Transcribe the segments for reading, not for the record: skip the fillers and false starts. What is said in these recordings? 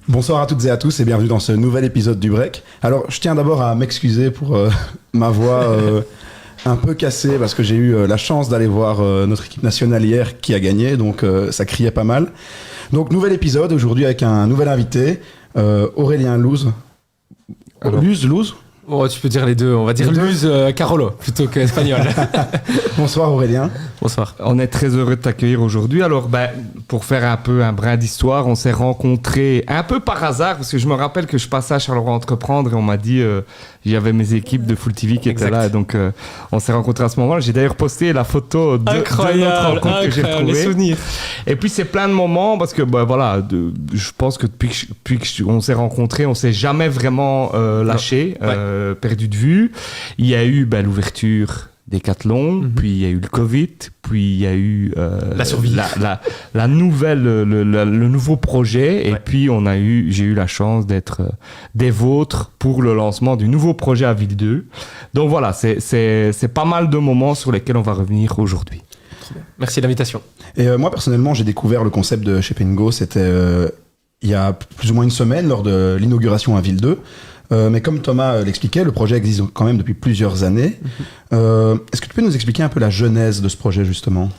Bonsoir à toutes et à tous et bienvenue dans ce nouvel épisode du Break. Alors, je tiens d'abord à m'excuser pour ma voix un peu cassée parce que j'ai eu la chance d'aller voir notre équipe nationale hier qui a gagné, donc ça criait pas mal. Donc, nouvel épisode aujourd'hui avec un nouvel invité, Aurélien Luz. Luz Oh, tu peux dire les deux. On va dire Luz Carolo plutôt qu'espagnol. Bonsoir Aurélien. Bonsoir. On est très heureux de t'accueillir aujourd'hui. Alors, pour faire un peu un brin d'histoire, on s'est rencontrés un peu par hasard parce que je me rappelle que je passais à Charleroi Entreprendre et on m'a dit il y avait mes équipes de Full TV qui étaient là. Donc, on s'est rencontrés à ce moment-là. J'ai d'ailleurs posté la photo de notre rencontre que j'ai retrouvée. Les souvenirs. Et puis, c'est plein de moments parce que, je pense que depuis qu'on s'est rencontrés, on s'est jamais vraiment lâché. Perdu de vue. Il y a eu l'ouverture Decathlon, puis il y a eu le Covid, puis il y a eu la survie, la nouvelle, le nouveau projet, et puis j'ai eu la chance d'être des vôtres pour le lancement du nouveau projet à Ville 2. Donc voilà, c'est pas mal de moments sur lesquels on va revenir aujourd'hui. Merci de l'invitation. Et moi personnellement, j'ai découvert le concept de Shape & Go, c'était il y a plus ou moins une semaine lors de l'inauguration à Ville 2. Mais comme Thomas l'expliquait, le projet existe quand même depuis plusieurs années. Est-ce que tu peux nous expliquer un peu la genèse de ce projet, justement ?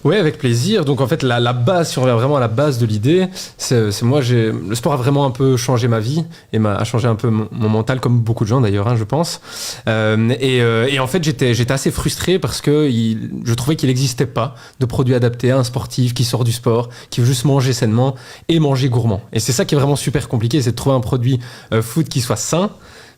Oui, avec plaisir. Donc, en fait, la base, si on revient vraiment à la base de l'idée, c'est moi, le sport a vraiment un peu changé ma vie et a changé un peu mon mental, comme beaucoup de gens d'ailleurs, je pense. Et en fait, j'étais assez frustré parce que je trouvais qu'il n'existait pas de produit adapté à un sportif qui sort du sport, qui veut juste manger sainement et manger gourmand. Et c'est ça qui est vraiment super compliqué, c'est de trouver un produit food qui soit sain,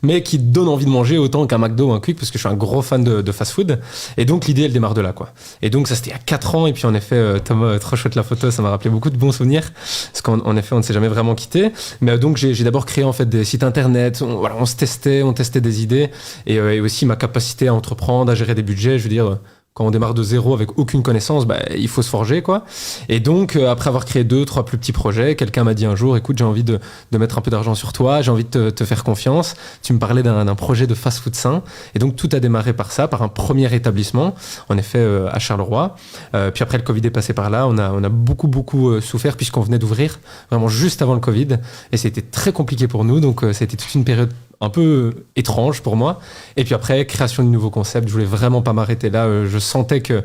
mais qui donne envie de manger autant qu'un McDo ou un Quick, parce que je suis un gros fan de fast-food. Et donc, l'idée, elle démarre de là, quoi. Et donc, ça, c'était il y a 4 ans. Et puis, en effet, Thomas, trop chouette la photo, ça m'a rappelé beaucoup de bons souvenirs. Parce qu'en effet, on ne s'est jamais vraiment quitté. Mais donc, j'ai d'abord créé, en fait, des sites internet. On se testait, on testait des idées. Et aussi, ma capacité à entreprendre, à gérer des budgets, je veux dire... Quand on démarre de zéro avec aucune connaissance, il faut se forger, quoi. Et donc, après avoir créé 2-3 plus petits projets, quelqu'un m'a dit un jour, écoute, j'ai envie de mettre un peu d'argent sur toi, j'ai envie de te faire confiance. Tu me parlais d'un projet de fast-food sain. Et donc, tout a démarré par ça, par un premier établissement, en effet, à Charleroi. Puis après, le Covid est passé par là. On a beaucoup souffert puisqu'on venait d'ouvrir, vraiment juste avant le Covid. Et c'était très compliqué pour nous. Donc, c'était toute une période un peu étrange pour moi. Et puis après, création du nouveau concept, je voulais vraiment pas m'arrêter là. Je sentais que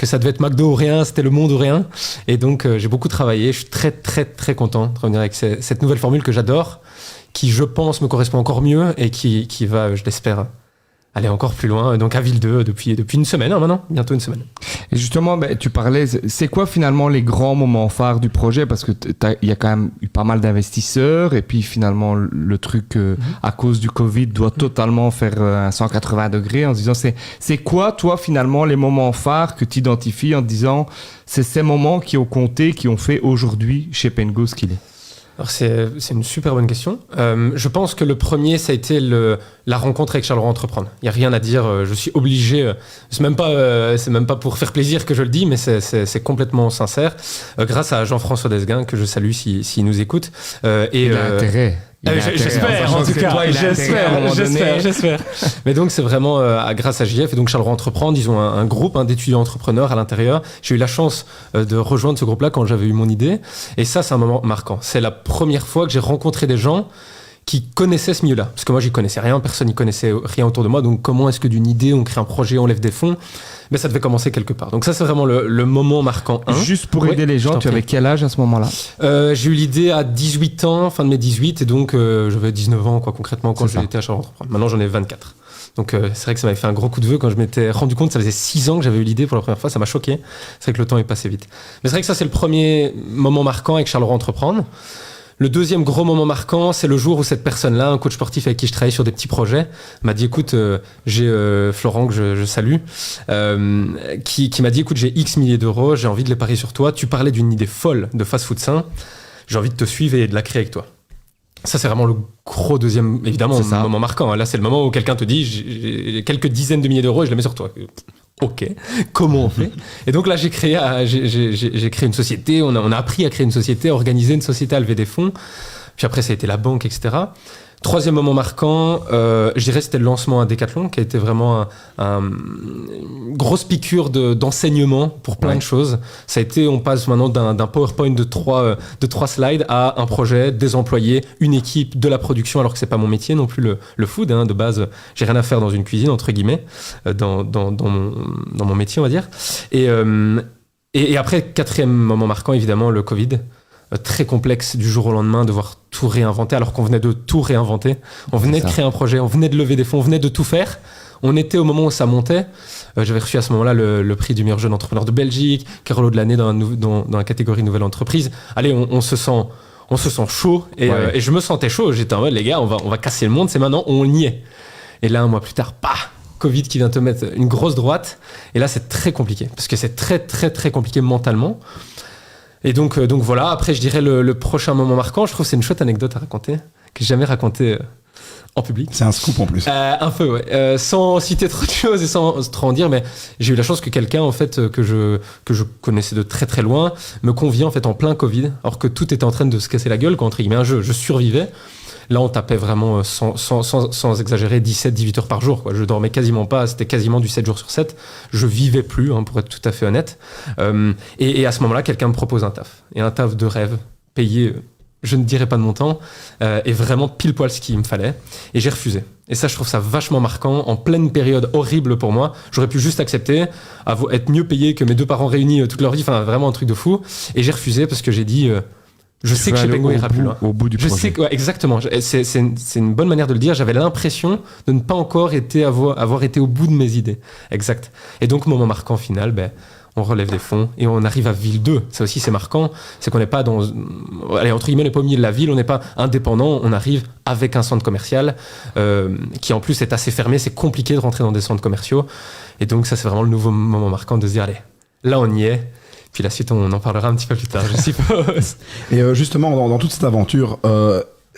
ça devait être McDo ou rien, c'était le monde ou rien. Et donc, j'ai beaucoup travaillé. Je suis très, très, très content de revenir avec cette nouvelle formule que j'adore, qui, je pense, me correspond encore mieux et qui va, je l'espère, aller encore plus loin. Donc, à Ville 2, depuis une semaine, maintenant, bientôt une semaine. Et justement, tu parlais, c'est quoi finalement les grands moments phares du projet ? Parce que il y a quand même eu pas mal d'investisseurs et puis finalement le truc à cause du Covid doit totalement faire un 180 degrés en se disant c'est quoi toi finalement les moments phares que tu identifies en te disant c'est ces moments qui ont compté, qui ont fait aujourd'hui Shape & Go ce qu'il est ? Alors c'est une super bonne question. Je pense que le premier, ça a été la rencontre avec Charleroi Entreprendre. Il n'y a rien à dire, je suis obligé, c'est même pas pour faire plaisir que je le dis, mais c'est complètement sincère. Grâce à Jean-François Desguin, que je salue s'il nous écoute. Il a intérêt. J'espère, en tout cas, j'espère. Mais donc, c'est vraiment grâce à JF et donc Charleroi Entreprendre, ils ont un groupe d'étudiants entrepreneurs à l'intérieur. J'ai eu la chance de rejoindre ce groupe-là quand j'avais eu mon idée. Et ça, c'est un moment marquant. C'est la première fois que j'ai rencontré des gens qui connaissaient ce milieu-là. Parce que moi, j'y connaissais rien, personne n'y connaissait rien autour de moi. Donc, comment est-ce que d'une idée, on crée un projet, on lève des fonds ? Mais ça devait commencer quelque part. Donc ça, c'est vraiment le moment marquant. Juste pour aider les gens, tu avais quel âge à ce moment-là ? J'ai eu l'idée à 18 ans, fin de mes 18, et donc j'avais 19 ans, quoi, concrètement, quand j'étais à Charleroi Entreprendre. Maintenant, j'en ai 24. Donc c'est vrai que ça m'avait fait un gros coup de vieux quand je m'étais rendu compte, ça faisait 6 ans que j'avais eu l'idée pour la première fois, ça m'a choqué. C'est vrai que le temps est passé vite. Mais c'est vrai que ça, c'est le premier moment marquant avec Charleroi Entreprendre. Le deuxième gros moment marquant, c'est le jour où cette personne-là, un coach sportif avec qui je travaillais sur des petits projets, m'a dit, écoute, j'ai Florent, que je salue, qui m'a dit, écoute, j'ai X milliers d'euros, j'ai envie de les parier sur toi. Tu parlais d'une idée folle de fast-food sain, j'ai envie de te suivre et de la créer avec toi. Ça, c'est vraiment le gros deuxième, évidemment, moment marquant. Là, c'est le moment où quelqu'un te dit, j'ai quelques dizaines de milliers d'euros et je les mets sur toi. Ok, comment on fait ? Et donc là, j'ai créé une société, on a appris à créer une société, à organiser une société, à lever des fonds. Puis après, ça a été la banque, etc. Troisième moment marquant, je dirais c'était le lancement à Decathlon, qui a été vraiment une grosse piqûre d'enseignement pour plein de choses. Ça a été, on passe maintenant d'un PowerPoint de trois slides à un projet, des employés, une équipe, de la production, alors que c'est pas mon métier non plus le food. De base, j'ai rien à faire dans une cuisine, entre guillemets, dans mon métier, on va dire. Et après, quatrième moment marquant, évidemment, le Covid. Très complexe du jour au lendemain, devoir tout réinventer alors qu'on venait de tout réinventer. On venait de créer un projet, on venait de lever des fonds, on venait de tout faire. On était au moment où ça montait. J'avais reçu à ce moment-là le prix du meilleur jeune entrepreneur de Belgique, Carolo de l'année dans la catégorie nouvelle entreprise. Allez, on se sent chaud et je me sentais chaud. J'étais en mode, les gars, on va casser le monde, c'est maintenant, on y est. Et là, un mois plus tard, Covid qui vient te mettre une grosse droite. Et là, c'est très compliqué parce que c'est très, très, très compliqué mentalement. Et donc voilà, après je dirais le prochain moment marquant, je trouve que c'est une chouette anecdote à raconter, que j'ai jamais racontée en public. C'est un scoop en plus. Un peu, ouais. Sans citer trop de choses et sans trop en dire, mais j'ai eu la chance que quelqu'un en fait que je connaissais de très très loin me convie en fait en plein Covid, alors que tout était en train de se casser la gueule, quand entre guillemets je survivais. Là, on tapait vraiment, sans exagérer, 17-18 heures par jour, quoi. Je dormais quasiment pas, c'était quasiment du 7 jours sur 7. Je vivais plus, pour être tout à fait honnête. Et à ce moment-là, quelqu'un me propose un taf. Et un taf de rêve, payé, je ne dirais pas de montant, et vraiment pile poil ce qu'il me fallait. Et j'ai refusé. Et ça, je trouve ça vachement marquant. En pleine période horrible pour moi, j'aurais pu juste accepter, être mieux payé que mes deux parents réunis toute leur vie. Enfin, vraiment un truc de fou. Et j'ai refusé parce que j'ai dit... Je sais que chez Pengo, il ira plus loin. Au bout du projet. Je sais que, ouais, exactement. C'est une bonne manière de le dire. J'avais l'impression de ne pas encore avoir été au bout de mes idées. Exact. Et donc, moment marquant final, on relève des fonds et on arrive à ville 2. Ça aussi, c'est marquant. C'est qu'on n'est pas allez, entre guillemets, on n'est pas au milieu de la ville, on n'est pas indépendant. On arrive avec un centre commercial qui, en plus, est assez fermé. C'est compliqué de rentrer dans des centres commerciaux. Et donc, ça, c'est vraiment le nouveau moment marquant de se dire, allez, là, on y est. Puis la suite, on en parlera un petit peu plus tard, je suppose. Et justement, dans toute cette aventure,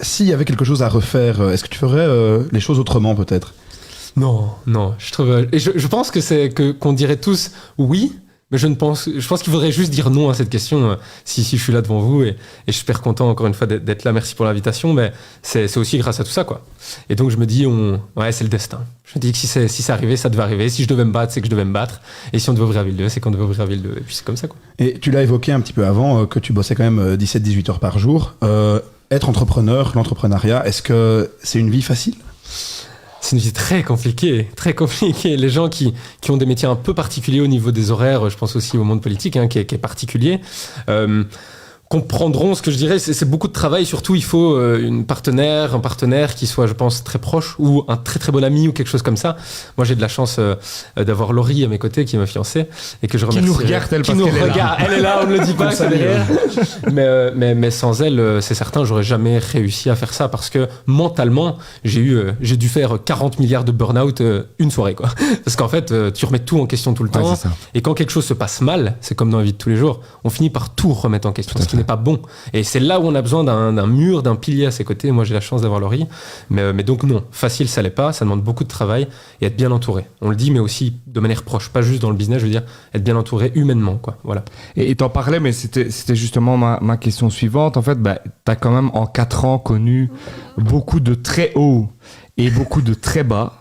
s'il y avait quelque chose à refaire, est-ce que tu ferais les choses autrement, peut-être ? Non, je trouve... Et je pense qu'on dirait tous oui, mais je pense qu'il faudrait juste dire non à cette question si je suis là devant vous. Et je suis super content, encore une fois, d'être là. Merci pour l'invitation. Mais c'est aussi grâce à tout ça, quoi. Et donc, je me dis, c'est le destin. Je me dis que si c'est arrivé, ça devait arriver. Si je devais me battre, c'est que je devais me battre. Et si on devait ouvrir Ville 2, c'est qu'on devait ouvrir Ville 2. Et puis, c'est comme ça, quoi. Et tu l'as évoqué un petit peu avant, que tu bossais quand même 17-18 heures par jour. Être entrepreneur, l'entrepreneuriat, est-ce que c'est une vie facile ? C'est une vie très compliquée, très compliquée. Les gens qui ont des métiers un peu particuliers au niveau des horaires, je pense aussi au monde politique, qui est particulier, comprendront ce que je dirais. C'est beaucoup de travail. Surtout, il faut un partenaire qui soit, je pense, très proche ou un très très bon ami ou quelque chose comme ça. Moi, j'ai de la chance d'avoir Laurie à mes côtés, qui est ma fiancée et que je remercie. Qui nous regarde, elle, parce qu'elle est là. Elle est là, on ne le dit pas, c'est derrière. Mais sans elle, c'est certain, j'aurais jamais réussi à faire ça parce que mentalement, j'ai dû faire 40 milliards de burn-out une soirée, quoi. Parce qu'en fait, tu remets tout en question tout le temps. Et quand quelque chose se passe mal, c'est comme dans la vie de tous les jours, on finit par tout remettre en question. Ce qui n'est pas bon. Et c'est là où on a besoin d'un mur, d'un pilier à ses côtés. Moi, j'ai la chance d'avoir Laurie. Mais donc, non, facile, ça l'est pas. Ça demande beaucoup de travail et être bien entouré. On le dit, mais aussi de manière proche. Pas juste dans le business, je veux dire, être bien entouré humainement, quoi. Voilà. Et t'en parlais, mais c'était justement ma question suivante. En fait, t'as quand même en 4 ans connu beaucoup de très hauts et beaucoup de très bas.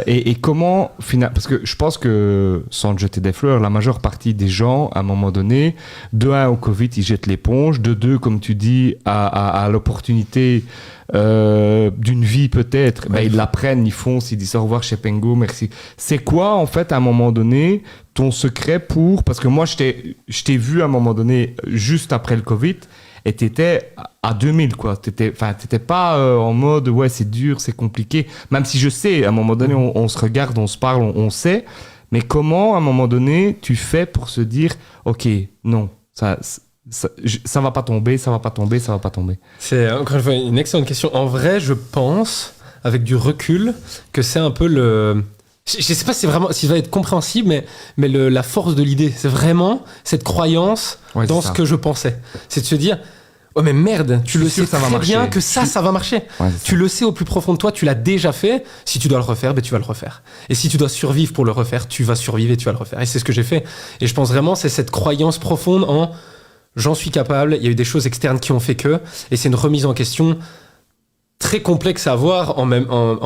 Et comment, parce que je pense que, sans te jeter des fleurs, la majeure partie des gens, à un moment donné, de 1 au Covid, ils jettent l'éponge, de 2, comme tu dis, à l'opportunité d'une vie peut-être, ils la prennent, ils foncent, ils disent au revoir chez Pengo, merci. C'est quoi, en fait, à un moment donné, ton secret pour... Parce que moi, je t'ai vu à un moment donné, juste après le Covid, et t'étais à 2000, quoi. T'étais pas en mode, ouais, c'est dur, c'est compliqué. Même si je sais, à un moment donné, on se regarde, on se parle, on sait. Mais comment, à un moment donné, tu fais pour se dire, OK, non, ça va pas tomber, ça va pas tomber, ça va pas tomber. C'est encore une fois une excellente question. En vrai, je pense, avec du recul, que c'est un peu le... Je sais pas si ça va être compréhensible, mais la force de l'idée, c'est vraiment cette croyance dans ce que je pensais. C'est de se dire, oh mais merde, tu le sais très bien que ça va marcher. Ouais, tu le sais au plus profond de toi, tu l'as déjà fait. Si tu dois le refaire, tu vas le refaire. Et si tu dois survivre pour le refaire, tu vas survivre et tu vas le refaire. Et c'est ce que j'ai fait. Et je pense vraiment, c'est cette croyance profonde en... j'en suis capable, il y a eu des choses externes qui ont fait que, et c'est une remise en question très complexe à avoir en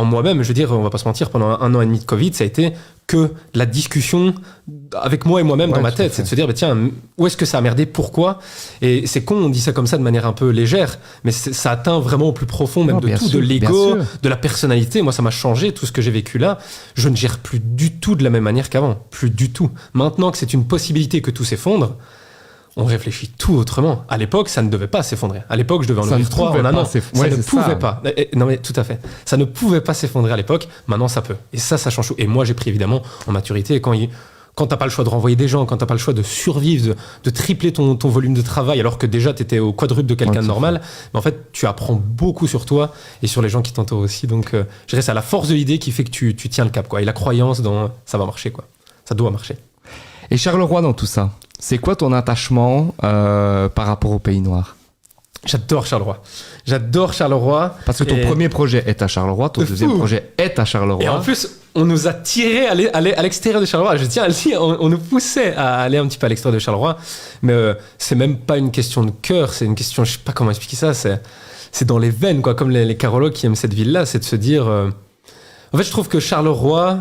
moi-même. Je veux dire, on va pas se mentir, pendant 1 an et demi de Covid, ça a été que la discussion avec moi et moi-même dans ma tête. C'est de se dire, tiens, où est-ce que ça a merdé, pourquoi? Et c'est con, on dit ça comme ça de manière un peu légère, mais ça atteint vraiment au plus profond, même de tout, de l'ego, de la personnalité. Moi, ça m'a changé, tout ce que j'ai vécu là. Je ne gère plus du tout de la même manière qu'avant. Plus du tout. Maintenant que c'est une possibilité que tout s'effondre, on réfléchit tout autrement. À l'époque, ça ne devait pas s'effondrer. À l'époque, je devais en ouvrir 3 en un an. Ça ne pouvait pas. Non, mais tout à fait. Ça ne pouvait pas s'effondrer à l'époque. Maintenant, ça peut. Et ça change tout. Et moi, j'ai pris évidemment en maturité. Quand t'as pas le choix de renvoyer des gens, quand t'as pas le choix de survivre, de tripler ton volume de travail, alors que déjà t'étais au quadruple de quelqu'un de normal, mais en fait, tu apprends beaucoup sur toi et sur les gens qui t'entourent aussi. Donc, je dirais, c'est la force de l'idée qui fait que tu tiens le cap, quoi. Et la croyance dans ça va marcher, quoi. Ça doit marcher. Et Charleroi dans tout ça, c'est quoi ton attachement par rapport au Pays Noir? J'adore Charleroi. Parce que ton premier projet est à Charleroi, ton deuxième projet est à Charleroi. Et en plus, on nous a tiré à aller à l'extérieur de Charleroi. Je tiens à le dire, on nous poussait à aller un petit peu à l'extérieur de Charleroi. Mais c'est même pas une question de cœur, c'est une question, je sais pas comment expliquer ça, c'est dans les veines, quoi. Comme les Carologues qui aiment cette ville-là, c'est de se dire... En fait, je trouve que Charleroi,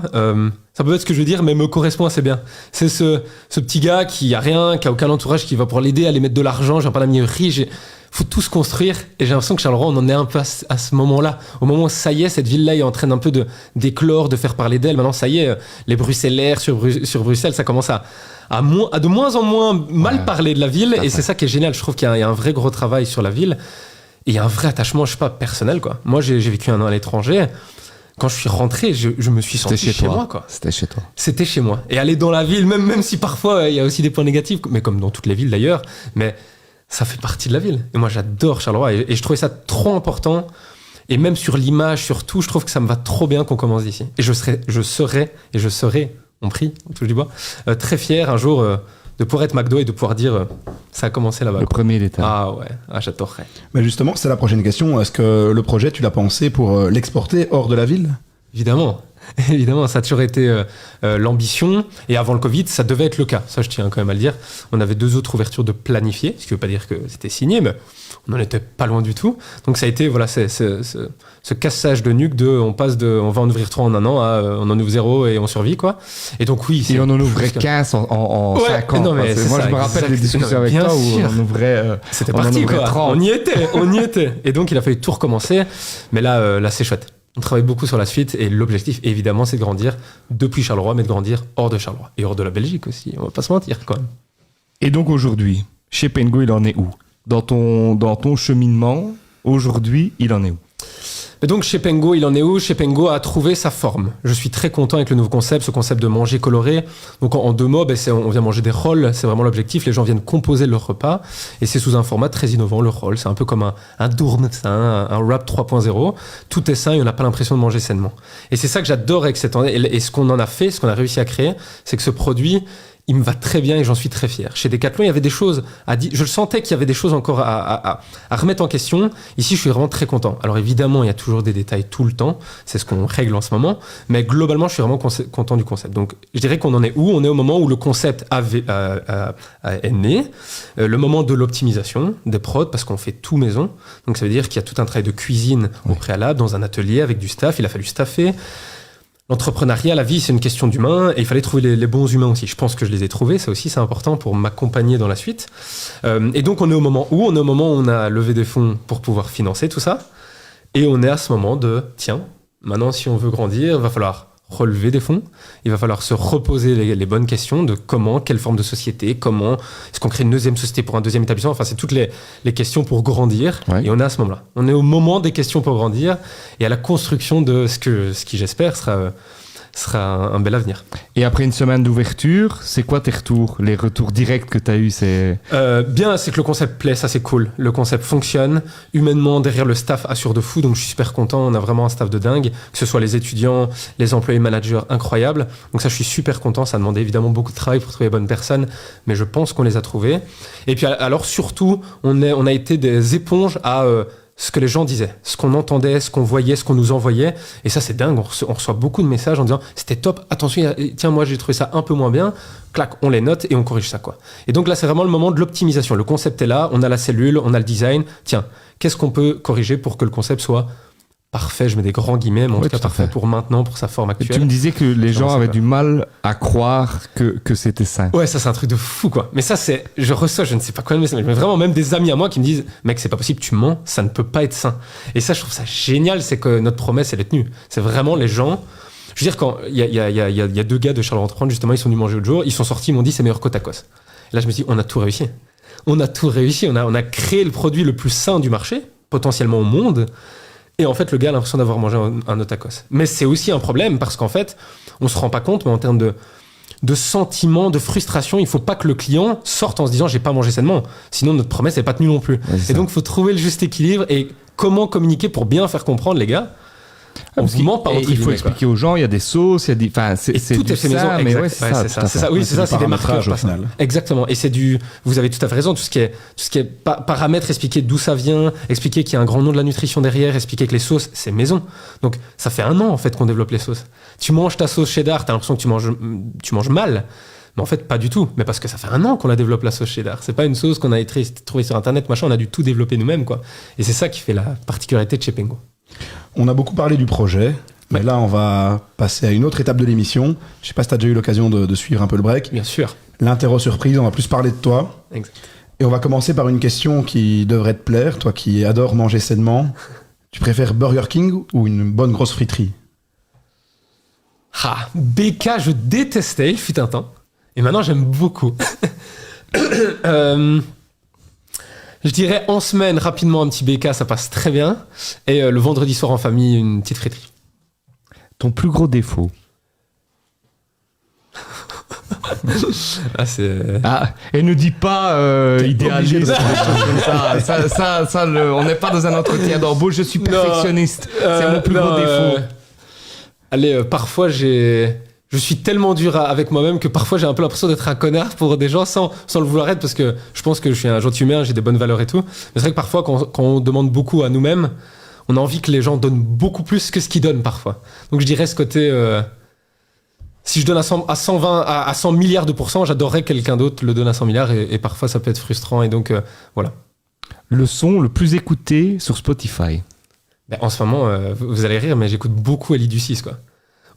ça peut être ce que je veux dire, mais me correspond assez bien. C'est ce petit gars qui a rien, qui a aucun entourage, qui va pour l'aider à aller mettre de l'argent. J'ai pas d'amis riches. Faut tout se construire. Et j'ai l'impression que Charleroi, on en est un peu à ce moment-là. Au moment où ça y est, cette ville-là est en train un peu d'éclore, de faire parler d'elle. Maintenant, ça y est, les Bruxellaires sur Bruxelles, ça commence à de moins en moins mal parler de la ville. Et c'est ça qui est génial. Je trouve qu'il y a un vrai gros travail sur la ville. Et il y a un vrai attachement, je sais pas, personnel, quoi. Moi, j'ai vécu 1 an à l'étranger. Quand je suis rentré, je me suis senti chez moi, quoi. C'était chez toi. C'était chez moi. Et aller dans la ville, même si parfois il y a aussi des points négatifs, mais comme dans toutes les villes d'ailleurs, mais ça fait partie de la ville. Et moi, j'adore Charleroi. Et je trouvais ça trop important. Et même sur l'image, sur tout, je trouve que ça me va trop bien qu'on commence d'ici. Et je serai, on prie, on touche du bois, très fier un jour de pouvoir être McDo et de pouvoir dire ça a commencé là-bas. Le premier d'état. Ah ouais, j'adorerais. Mais justement, c'est la prochaine question. Est-ce que le projet, tu l'as pensé pour l'exporter hors de la ville? Évidemment. Évidemment, ça a toujours été l'ambition. Et avant le Covid, ça devait être le cas. Ça, je tiens quand même à le dire. On avait 2 autres ouvertures de planifiées, ce qui ne veut pas dire que c'était signé, mais on n'en était pas loin du tout. Donc ça a été voilà, ce cassage de nuque on va en ouvrir 3 en 1 an à on en ouvre 0 et on survit, quoi. Et donc oui. Et on en ouvrait 15 en 5 ans. Non, mais moi, je me rappelle des discussions avec toi où on ouvrait. C'était parti, quoi. 30. On y était. Et donc il a fallu tout recommencer. Mais là c'est chouette. On travaille beaucoup sur la suite et l'objectif, évidemment, c'est de grandir depuis Charleroi, mais de grandir hors de Charleroi et hors de la Belgique aussi. On va pas se mentir, quand même. Et donc aujourd'hui, chez Pengo, il en est où? Dans ton cheminement, aujourd'hui, il en est où? Et donc chez Pengo, il en est où? Chez Pengo a trouvé sa forme. Je suis très content avec le nouveau concept, ce concept de manger coloré. Donc en 2 mots, on vient manger des rolls, c'est vraiment l'objectif. Les gens viennent composer leur repas et c'est sous un format très innovant, le roll. C'est un peu comme un Durmtsin, un wrap 3.0. Tout est sain et on n'a pas l'impression de manger sainement. Et c'est ça que j'adore avec cette année. Et ce qu'on en a fait, ce qu'on a réussi à créer, c'est que ce produit, il me va très bien et j'en suis très fier. Chez Decathlon, il y avait des choses à dire. Je le sentais qu'il y avait des choses encore à remettre en question. Ici, je suis vraiment très content. Alors évidemment, il y a toujours des détails tout le temps. C'est ce qu'on règle en ce moment. Mais globalement, je suis vraiment content du concept. Donc, je dirais qu'on en est où? On est au moment où le concept est né. Le moment de l'optimisation des prods, parce qu'on fait tout maison. Donc, ça veut dire qu'il y a tout un travail de cuisine au préalable, dans un atelier avec du staff. Il a fallu staffer. L'entrepreneuriat, la vie, c'est une question d'humains et il fallait trouver les bons humains aussi. Je pense que je les ai trouvés, ça aussi c'est important pour m'accompagner dans la suite. Et donc on est au moment où on a levé des fonds pour pouvoir financer tout ça et on est à ce moment de, tiens, maintenant si on veut grandir, il va falloir relever des fonds, il va falloir se reposer les bonnes questions de comment, quelle forme de société, comment est-ce qu'on crée une deuxième société pour un deuxième établissement, enfin c'est toutes les questions pour grandir et on est à ce moment-là. On est au moment des questions pour grandir et à la construction de ce qui j'espère sera un bel avenir. Et après une semaine d'ouverture, c'est quoi tes retours? Les retours directs que tu as eus, c'est... Bien, c'est que le concept plaît, ça c'est cool. Le concept fonctionne. Humainement, derrière le staff assure de fou, donc je suis super content. On a vraiment un staff de dingue, que ce soit les étudiants, les employés, managers, incroyables. Donc ça, je suis super content. Ça demandait évidemment beaucoup de travail pour trouver les bonnes personnes, mais je pense qu'on les a trouvées. Et puis alors surtout, on a été des éponges à ce que les gens disaient, ce qu'on entendait, ce qu'on voyait, ce qu'on nous envoyait. Et ça, c'est dingue. On reçoit beaucoup de messages en disant c'était top, attention, tiens, moi j'ai trouvé ça un peu moins bien. Clac, on les note et on corrige ça, quoi. Et donc là, c'est vraiment le moment de l'optimisation. Le concept est là, on a la cellule, on a le design. Tiens, qu'est-ce qu'on peut corriger pour que le concept soit parfait, je mets des grands guillemets, mais en tout cas parfait pour maintenant, pour sa forme actuelle. Tu me disais que les gens avaient du mal à croire que c'était sain. Ouais, ça c'est un truc de fou, quoi. Mais ça, je reçois, je ne sais pas quoi de message, mais vraiment même des amis à moi qui me disent mec, c'est pas possible, tu mens, ça ne peut pas être sain. Et ça, je trouve ça génial, c'est que notre promesse, elle est tenue. C'est vraiment les gens. Je veux dire, quand il y a 2 gars de Charleroi Entreprendre, justement, ils sont venus manger l'autre jour, ils sont sortis, ils m'ont dit c'est meilleur que tacos. Et là, je me dis on a tout réussi. On a tout réussi, on a créé le produit le plus sain du marché, potentiellement au monde. Et en fait, le gars a l'impression d'avoir mangé un autre tacos. Mais c'est aussi un problème parce qu'en fait, on se rend pas compte, mais en termes de sentiment, de frustration, il faut pas que le client sorte en se disant j'ai pas mangé sainement. Sinon, notre promesse n'est pas tenue non plus. Ouais, et donc, il faut trouver le juste équilibre et comment communiquer pour bien faire comprendre, les gars. On vous ment pas entre il faut expliquer aux gens, il y a des sauces, il y a des, enfin, c'est tout est fait maison, mais ouais, c'est ça. Oui, c'est ça, c'est des marqueurs au final. Exactement. Et vous avez tout à fait raison, tout ce qui est paramètres, expliquer d'où ça vient, expliquer qu'il y a un grand nom de la nutrition derrière, expliquer que les sauces, c'est maison. Donc, ça fait 1 an, en fait, qu'on développe les sauces. Tu manges ta sauce cheddar, t'as l'impression que tu manges mal. Mais en fait, pas du tout. Mais parce que ça fait 1 an qu'on la développe, la sauce cheddar. C'est pas une sauce qu'on a trouvée sur Internet, machin, on a dû tout développer nous-mêmes, quoi. Et c'est ça qui fait la particularité de chez Pengo. On a beaucoup parlé du projet, mais là, on va passer à une autre étape de l'émission. Je sais pas si tu as déjà eu l'occasion de suivre un peu le break. Bien sûr. L'interro surprise, on va plus parler de toi. Exact. Et on va commencer par une question qui devrait te plaire, toi qui adores manger sainement. Tu préfères Burger King ou une bonne grosse friterie? BK, je détestais, il fut un temps. Et maintenant, j'aime beaucoup. Je dirais en semaine, rapidement, un petit BK, ça passe très bien. Et le vendredi soir en famille, une petite friterie. Ton plus gros défaut? Et ne dis pas idéaliste. On n'est pas dans un entretien d'embauche. Je suis perfectionniste. C'est mon plus gros défaut. Parfois je suis tellement dur avec moi-même que parfois j'ai un peu l'impression d'être un connard pour des gens sans le vouloir être, parce que je pense que je suis un gentil humain, j'ai des bonnes valeurs et tout. Mais c'est vrai que parfois quand on demande beaucoup à nous-mêmes, on a envie que les gens donnent beaucoup plus que ce qu'ils donnent parfois. Donc je dirais ce côté... si je donne à 100 milliards de pourcents, j'adorerais que quelqu'un d'autre le donne à 100 milliards et parfois ça peut être frustrant. Et donc voilà. Le son le plus écouté sur Spotify? En ce moment, vous allez rire, mais j'écoute beaucoup Ellie Ducis, quoi.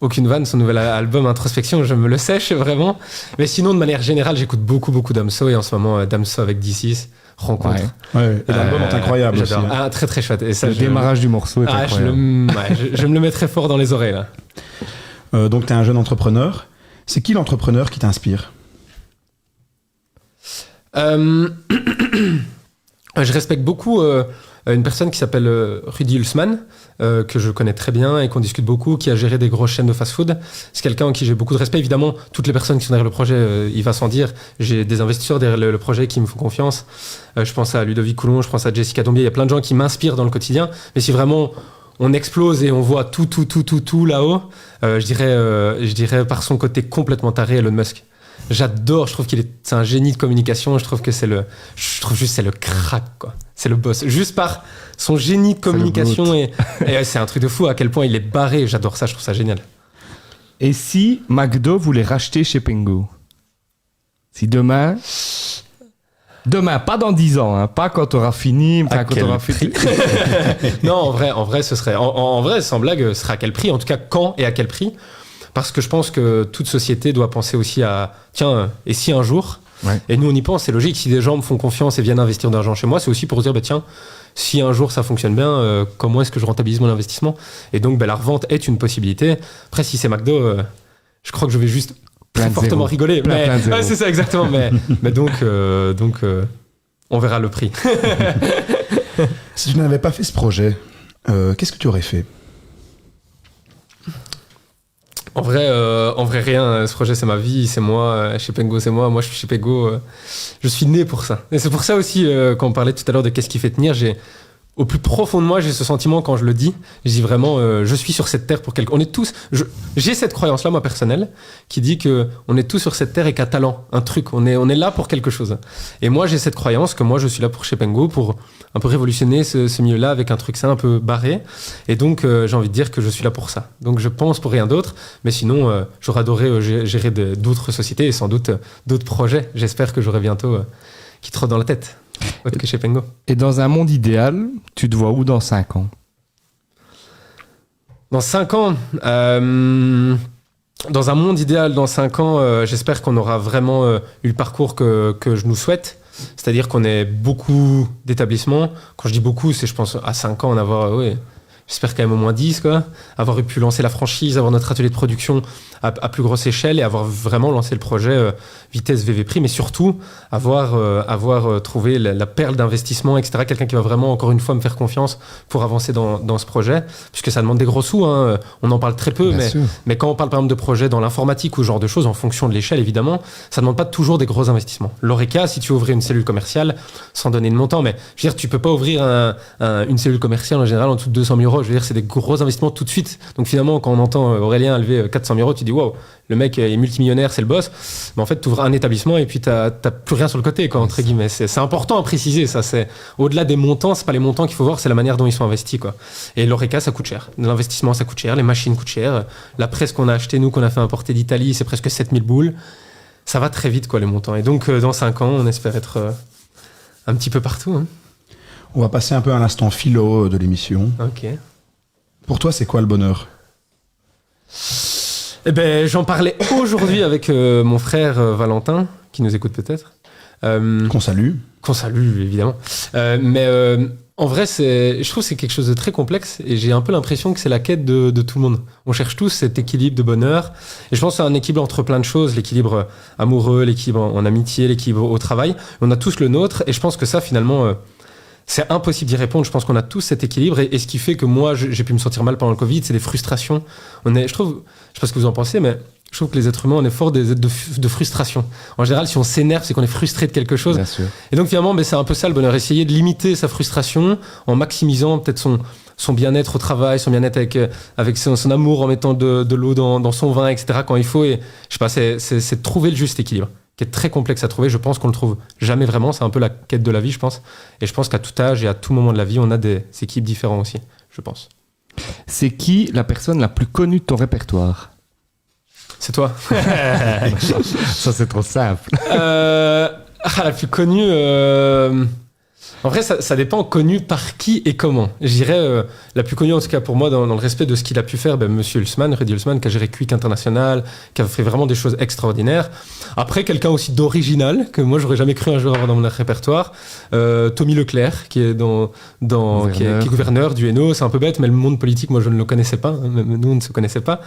Aucune vanne, son nouvel album Introspection, je me le sèche vraiment. Mais sinon, de manière générale, j'écoute beaucoup Damso, et en ce moment, Damso avec D6, Rencontre. Ouais. Et l'album est incroyable aussi. Hein. Très très chouette. Et ça, le démarrage du morceau est incroyable. Je me le mets très fort dans les oreilles, là. Donc, tu es un jeune entrepreneur. C'est qui l'entrepreneur qui t'inspire? Je respecte beaucoup une personne qui s'appelle Rudy Hulsmann, que je connais très bien et qu'on discute beaucoup, qui a géré des grosses chaînes de fast-food. C'est quelqu'un en qui j'ai beaucoup de respect. Évidemment, toutes les personnes qui sont derrière le projet, il va sans dire. J'ai des investisseurs derrière le projet qui me font confiance. Je pense à Ludovic Coulon, je pense à Jessica Dombier. Il y a plein de gens qui m'inspirent dans le quotidien. Mais si vraiment on explose et on voit tout là-haut, je dirais par son côté complètement taré, Elon Musk. J'adore, je trouve c'est un génie de communication, je trouve c'est le crack, quoi. C'est le boss. Juste par son génie de communication et c'est un truc de fou à quel point il est barré, j'adore ça, je trouve ça génial. Et si McDo voulait racheter chez Pengo? Si demain, pas dans 10 ans, hein, pas quand t'auras fini, quand t'auras fini. Non, en vrai, ce serait, en vrai, sans blague, ce serait à quel prix? En tout cas, quand et à quel prix? Parce que je pense que toute société doit penser aussi à tiens, et si un jour, et nous on y pense, c'est logique, si des gens me font confiance et viennent investir de l'argent chez moi, c'est aussi pour se dire tiens, si un jour ça fonctionne bien, comment est-ce que je rentabilise mon investissement? Et donc la revente est une possibilité. Après, si c'est McDo, je crois que je vais juste très fortement rigoler. C'est ça exactement. mais donc on verra le prix. Si tu n'avais pas fait ce projet, qu'est-ce que tu aurais fait? En vrai, rien. Ce projet, c'est ma vie, c'est moi. Chez Pengo, c'est moi. Moi, je suis chez Pengo. Je suis né pour ça. Et c'est pour ça aussi, quand on parlait tout à l'heure de qu'est-ce qui fait tenir, j'ai au plus profond de moi, j'ai ce sentiment quand je le dis. Je dis vraiment, je suis sur cette terre pour quelque... On est tous... J'ai cette croyance-là, moi, personnelle, qui dit que on est tous sur cette terre et qu'à talent, un truc. On est là pour quelque chose. Et moi, j'ai cette croyance que moi, je suis là pour chez Pengo, pour un peu révolutionner ce milieu-là avec un truc ça un peu barré. Et donc, j'ai envie de dire que je suis là pour ça. Donc, je pense pour rien d'autre. Mais sinon, j'aurais adoré gérer d'autres sociétés et sans doute d'autres projets. J'espère que j'aurai bientôt qui trottent dans la tête. Autre que chez Pengo. Et dans un monde idéal, tu te vois où dans 5 ans? Dans 5 ans, dans un monde idéal, dans 5 ans, j'espère qu'on aura vraiment eu le parcours que je nous souhaite. C'est-à-dire qu'on ait beaucoup d'établissements. Quand je dis beaucoup, c'est je pense à 5 ans en avoir... j'espère quand même au moins 10, quoi. Avoir pu lancer la franchise, avoir notre atelier de production à plus grosse échelle et avoir vraiment lancé le projet vitesse VV Prix, mais surtout avoir trouvé la perle d'investissement, etc. Quelqu'un qui va vraiment, encore une fois, me faire confiance pour avancer dans ce projet, puisque ça demande des gros sous, hein. On en parle très peu, mais quand on parle par exemple de projets dans l'informatique ou ce genre de choses, en fonction de l'échelle, évidemment, ça demande pas toujours des gros investissements. L'Oreca, si tu veux ouvrir une cellule commerciale, sans donner de montant, mais je veux dire, tu peux pas ouvrir une cellule commerciale en général en dessous de 200 000 euros. Je veux dire, c'est des gros investissements tout de suite. Donc finalement, quand on entend Aurélien lever 400 000 euros, tu dis wow, le mec est multimillionnaire, c'est le boss. Mais en fait, tu ouvres un établissement et puis t'as plus rien sur le côté, quoi, entre guillemets. C'est important à préciser, ça. C'est au-delà des montants, c'est pas les montants qu'il faut voir, c'est la manière dont ils sont investis, quoi. Et l'Oreca, ça coûte cher. L'investissement, ça coûte cher. Les machines coûtent cher. La presse qu'on a acheté, nous, qu'on a fait importer d'Italie, c'est presque 7000 boules. Ça va très vite, quoi, les montants. Et donc, dans 5 ans, on espère être un petit peu partout, hein. On va passer un peu à l'instant philo de l'émission. Ok. Pour toi, c'est quoi le bonheur? Eh ben, j'en parlais aujourd'hui avec mon frère Valentin, qui nous écoute peut-être. Qu'on salue. Qu'on salue, évidemment. En vrai, je trouve que c'est quelque chose de très complexe et j'ai un peu l'impression que c'est la quête de tout le monde. On cherche tous cet équilibre de bonheur. Et je pense que c'est un équilibre entre plein de choses. L'équilibre amoureux, l'équilibre en amitié, l'équilibre au travail. On a tous le nôtre et je pense que ça, finalement... c'est impossible d'y répondre. Je pense qu'on a tous cet équilibre et ce qui fait que moi, j'ai pu me sentir mal pendant le Covid, c'est des frustrations. Je sais pas ce que vous en pensez, mais je trouve que les êtres humains, on est fort de frustration. En général, si on s'énerve, c'est qu'on est frustré de quelque chose. Bien sûr. Et donc finalement, c'est un peu ça le bonheur. Essayer de limiter sa frustration en maximisant peut-être son bien-être au travail, son bien-être avec son amour, en mettant de l'eau dans son vin, etc. quand il faut. Et je sais pas, c'est de trouver le juste équilibre, qui est très complexe à trouver. Je pense qu'on le trouve jamais vraiment. C'est un peu la quête de la vie, je pense. Et je pense qu'à tout âge et à tout moment de la vie, on a des équipes différents aussi, je pense. C'est qui la personne la plus connue de ton répertoire? C'est toi. Ça, c'est trop simple. La plus connue... En vrai, ça dépend connu par qui et comment. Je dirais la plus connue, en tout cas pour moi, dans le respect de ce qu'il a pu faire, Monsieur Hulsmann, Rudy Hulsmann, qui a géré Quick International, qui a fait vraiment des choses extraordinaires. Après, quelqu'un aussi d'original, que moi, j'aurais jamais cru un jour avoir dans mon répertoire, Tommy Leclerc, qui est qui est gouverneur du Hainaut. C'est un peu bête, mais le monde politique, moi, je ne le connaissais pas. Hein, même nous, on ne se connaissait pas.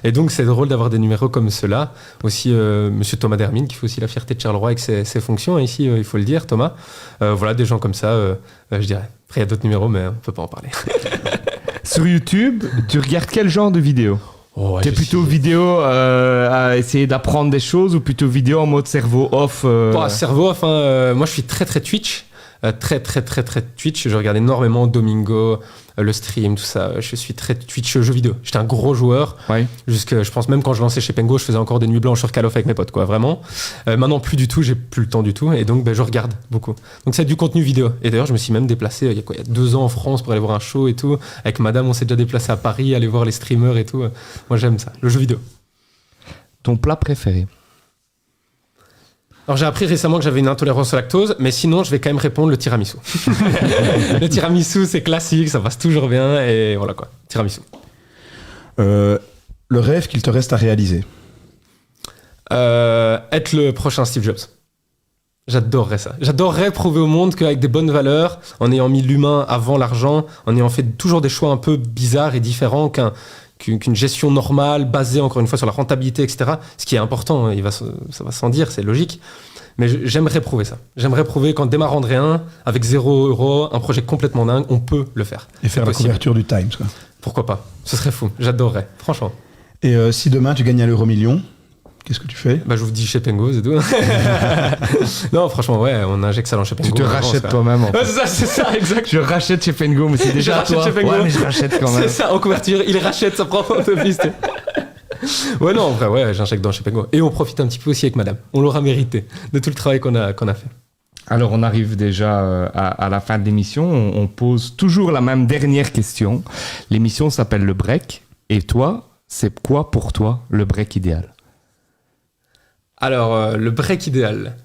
Et donc, c'est drôle d'avoir des numéros comme ceux-là. Aussi, Monsieur Thomas Dermine, qui fait aussi la fierté de Charleroi avec ses fonctions. Hein, ici, il faut le dire, Thomas. Voilà, des gens comme ça. Je dirais. Après, il y a d'autres numéros, mais on peut pas en parler. Sur YouTube, tu regardes quel genre de vidéo? T'es plutôt vidéo à essayer d'apprendre des choses ou plutôt vidéo en mode cerveau off Cerveau off, hein, moi je suis très Twitch. Très Twitch. Je regarde énormément Domingo, le stream, tout ça. Je suis très Twitch jeux vidéo. J'étais un gros joueur. Ouais. Je pense même quand je lançais chez Pengo, je faisais encore des nuits blanches sur Call of avec mes potes, quoi, vraiment. Maintenant, plus du tout, j'ai plus le temps du tout. Et donc, je regarde beaucoup. Donc, c'est du contenu vidéo. Et d'ailleurs, je me suis même déplacé il y a 2 ans en France pour aller voir un show et tout. Avec madame, on s'est déjà déplacé à Paris, aller voir les streamers et tout. Moi, j'aime ça, le jeu vidéo. Ton plat préféré? Alors j'ai appris récemment que j'avais une intolérance au lactose, mais sinon je vais quand même répondre le tiramisu. Le tiramisu c'est classique, ça passe toujours bien et voilà quoi, tiramisu. Le rêve qu'il te reste à réaliser? Être le prochain Steve Jobs. J'adorerais ça. J'adorerais prouver au monde qu'avec des bonnes valeurs, en ayant mis l'humain avant l'argent, en ayant fait toujours des choix un peu bizarres et différents qu'une gestion normale, basée encore une fois sur la rentabilité, etc. Ce qui est important, ça va sans dire, c'est logique. Mais j'aimerais prouver ça. J'aimerais prouver qu'en démarrant de rien, avec 0 €, un projet complètement dingue, on peut le faire. Et faire la couverture du Times, quoi. Pourquoi pas? Ce serait fou. J'adorerais, franchement. Et si demain tu gagnais à l'euro million, Qu'est-ce que tu fais? Bah, j'ouvre 10 chez Pengo, c'est tout. Non, franchement, ouais, on injecte ça dans chez Pengo. Tu te rachètes toi-même. En fait. Ouais, c'est ça, exact. Je rachète chez Pengo, mais c'est déjà à toi. Ouais, mais je rachète quand même. C'est ça, en couverture, il rachète sa propre autopiste. Ouais, non, en vrai, ouais, j'injecte dans chez Pengo. Et on profite un petit peu aussi avec madame. On l'aura mérité de tout le travail qu'on a fait. Alors, on arrive déjà à la fin de l'émission. On pose toujours la même dernière question. L'émission s'appelle Le Break. Et toi, c'est quoi pour toi le break idéal? Alors, le break idéal.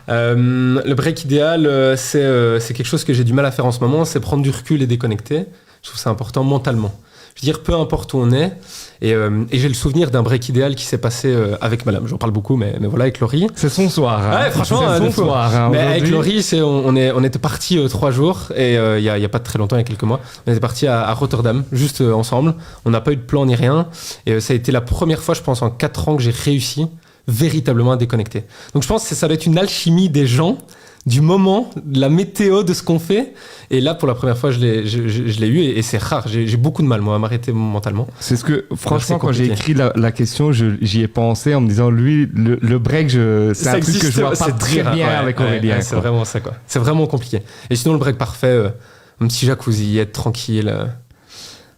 Le break idéal, c'est quelque chose que j'ai du mal à faire en ce moment, c'est prendre du recul et déconnecter. Je trouve ça important mentalement. Je veux dire, peu importe où on est, et j'ai le souvenir d'un break idéal qui s'est passé avec madame. J'en parle beaucoup, mais voilà, avec Laurie. C'est son soir. Hein. Ouais, franchement, c'est son soir. Hein, mais avec Laurie, on était partis 3 jours, et il y a pas très longtemps, il y a quelques mois, on était partis à Rotterdam, juste ensemble. On n'a pas eu de plan ni rien, et ça a été la première fois, je pense, en 4 ans que j'ai réussi véritablement à déconnecter. Donc je pense que ça doit être une alchimie des gens, du moment, de la météo, de ce qu'on fait. Et là, pour la première fois, je l'ai eu, et c'est rare. J'ai beaucoup de mal, moi, à m'arrêter mentalement. C'est ce que, franchement, quand j'ai écrit la question, j'y ai pensé en me disant, lui, le break, c'est un truc que je vois pas très bien avec Aurélien. Ouais, c'est vraiment ça, quoi. C'est vraiment compliqué. Et sinon, le break parfait, un petit jacuzzi, être tranquille,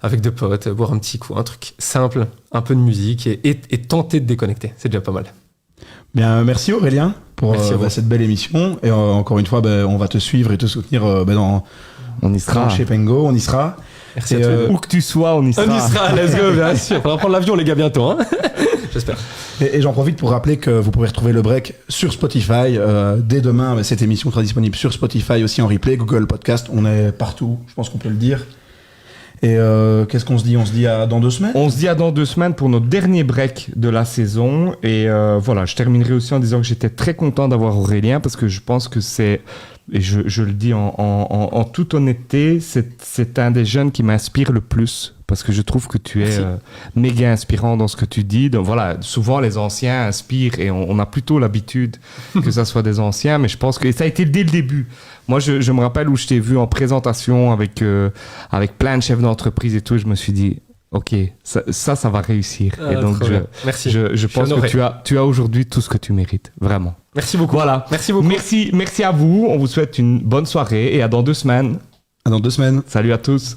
avec 2 potes, boire un petit coup, un truc simple, un peu de musique, et tenter de déconnecter. C'est déjà pas mal. Bien, merci Aurélien pour cette belle émission. Et encore une fois, on va te suivre et te soutenir on y sera. Chez Pengo, on y sera. Merci à toi. Où que tu sois, on y sera. On y sera, let's go, bien sûr. On va prendre l'avion, les gars, bientôt. Hein. J'espère. Et j'en profite pour rappeler que vous pouvez retrouver le break sur Spotify. Dès demain, cette émission sera disponible sur Spotify, aussi en replay, Google Podcast. On est partout, je pense qu'on peut le dire. Et qu'est-ce qu'on se dit? On se dit à dans 2 semaines? On se dit à dans 2 semaines pour notre dernier break de la saison. Et voilà, je terminerai aussi en disant que j'étais très content d'avoir Aurélien parce que je pense que c'est, et je le dis en toute honnêteté, c'est un des jeunes qui m'inspire le plus. Parce que je trouve que tu es méga inspirant dans ce que tu dis. Donc voilà, souvent les anciens inspirent et on a plutôt l'habitude que ça soit des anciens. Mais je pense que ça a été dès le début. Moi, je me rappelle où je t'ai vu en présentation avec plein de chefs d'entreprise et tout. Je me suis dit, ok, ça va réussir. Et donc, merci. Je pense que tu as aujourd'hui tout ce que tu mérites. Vraiment. Merci beaucoup. Voilà. Merci beaucoup. Merci à vous. On vous souhaite une bonne soirée et à dans 2 semaines. À dans 2 semaines. Salut à tous.